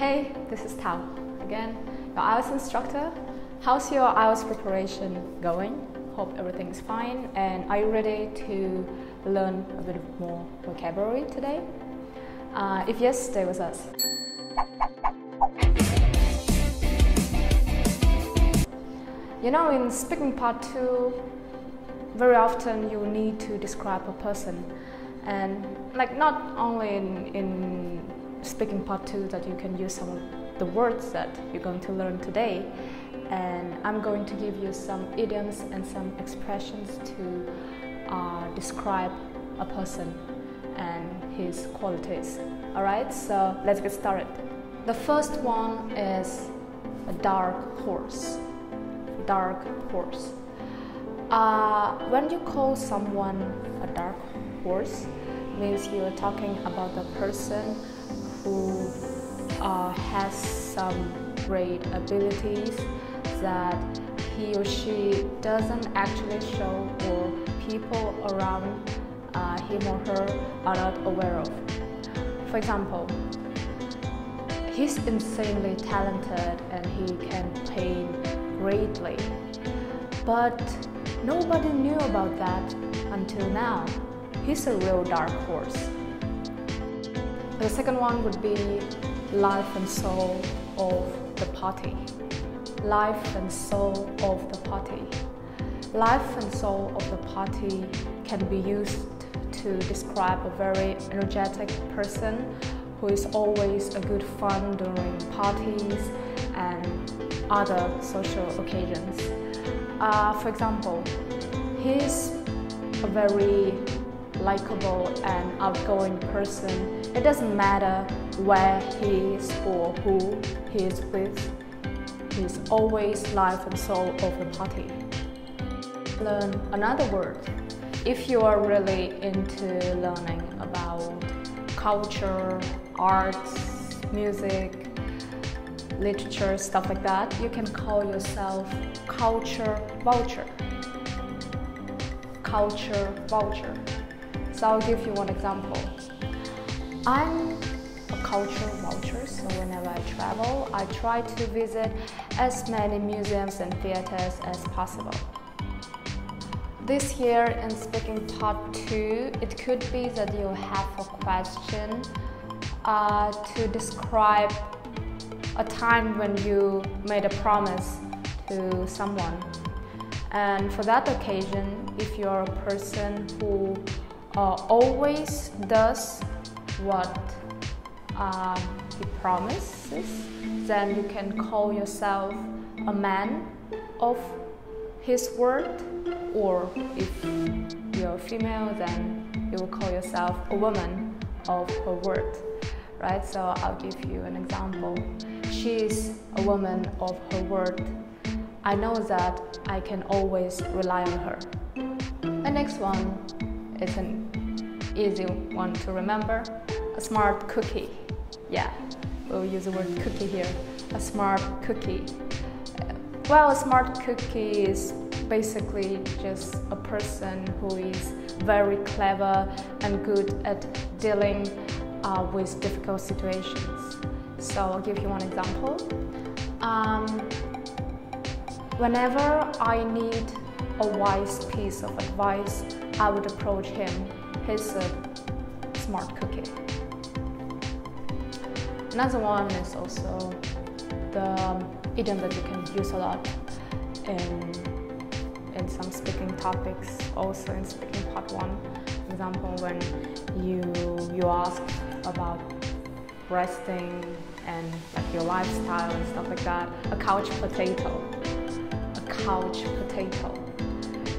Hey, this is Tao again, your IELTS instructor. How's your IELTS preparation going? Hope everything is fine. And are you ready to learn a bit more vocabulary today? If yes, stay with us. You know, in speaking part 2, very often you need to describe a person, and not only in speaking part 2 that you can use some of the words that you're going to learn today, and I'm going to give you some idioms and some expressions to describe a person and his qualities. Alright, so let's get started. The first one is a dark horse. Dark horse. When you call someone a dark horse, means you're talking about the person who has some great abilities that he or she doesn't actually show, or people around him or her are not aware of. For example, he's insanely talented and he can paint greatly, but nobody knew about that until now. He's a real dark horse. The second one would be life and soul of the party. Life and soul of the party. Life and soul of the party can be used to describe a very energetic person who is always a good fun during parties and other social occasions. For example, he's a very likable and outgoing person. It doesn't matter where he is or who he is with. He's always life and soul of the party. Learn another word. If you are really into learning about culture, arts, music, literature, stuff like that, you can call yourself culture vulture. Culture vulture. So I'll give you one example. I'm a culture vulture, so whenever I travel, I try to visit as many museums and theaters as possible. This here in speaking part 2, it could be that you have a question to describe a time when you made a promise to someone. And for that occasion, if you're a person who always does what he promises, then you can call yourself a man of his word, or if you're female, then you will call yourself a woman of her word, right? So I'll give you an example. She is a woman of her word. I know that I can always rely on her. The next one is an easy one to remember. A smart cookie. Yeah, we'll use the word cookie here. A smart cookie. Well, a smart cookie is basically just a person who is very clever and good at dealing with difficult situations. So I'll give you one example. Whenever I need a wise piece of advice, I would approach him. He's a smart cookie. Another one is also the idiom that you can use a lot in some speaking topics, also in speaking part 1. For example, when you ask about resting and your lifestyle and stuff like that. A couch potato. A couch potato.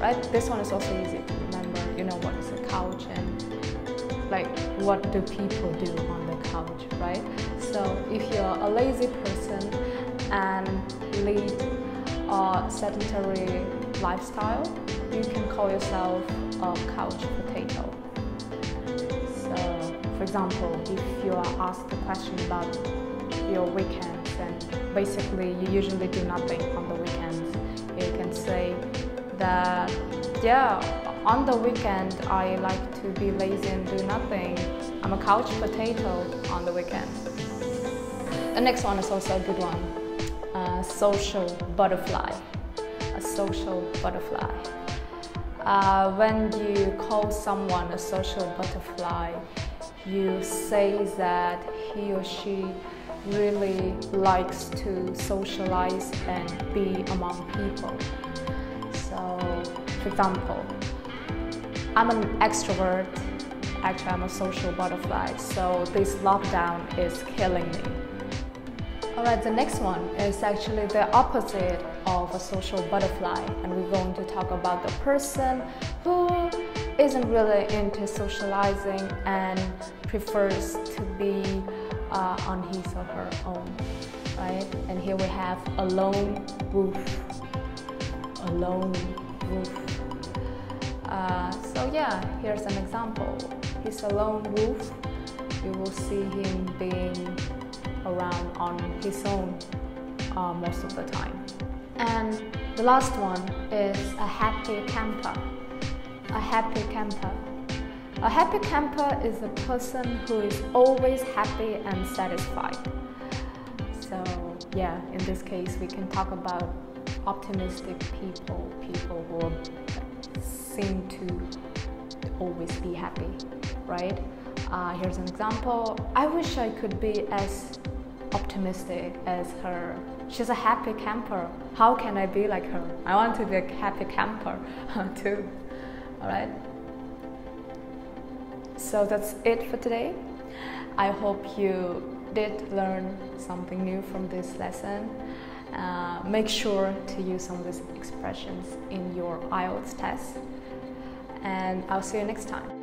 Right? This one is also easy to remember. You know what is a couch and what do people do on the couch, right? So if you're a lazy person and lead a sedentary lifestyle, you can call yourself a couch potato. So, for example, if you are asked a question about your weekends, and basically you usually do nothing on the weekends, you can say that, yeah, on the weekend I like to be lazy and do nothing. I'm a couch potato on the weekend. The next one is also a good one. Social butterfly. A social butterfly. When you call someone a social butterfly, you say that he or she really likes to socialize and be among people. So, for example, I'm an extrovert. Actually, I'm a social butterfly, so this lockdown is killing me. Alright, the next one is actually the opposite of a social butterfly, and we're going to talk about the person who isn't really into socializing and prefers to be on his or her own, right? And here we have a lone wolf. A lone wolf. So yeah, here's an example. He's a lone wolf. You will see him being around on his own most of the time. And the last one is a happy camper. A happy camper. A happy camper is a person who is always happy and satisfied. So yeah, in this case we can talk about optimistic people, people who seem to always be happy, right? Here's an example. I wish I could be as optimistic as her. She's a happy camper. How can I be like her? I want to be a happy camper too. Alright? So that's it for today. I hope you did learn something new from this lesson. Make sure to use some of these expressions in your IELTS test. And I'll see you next time.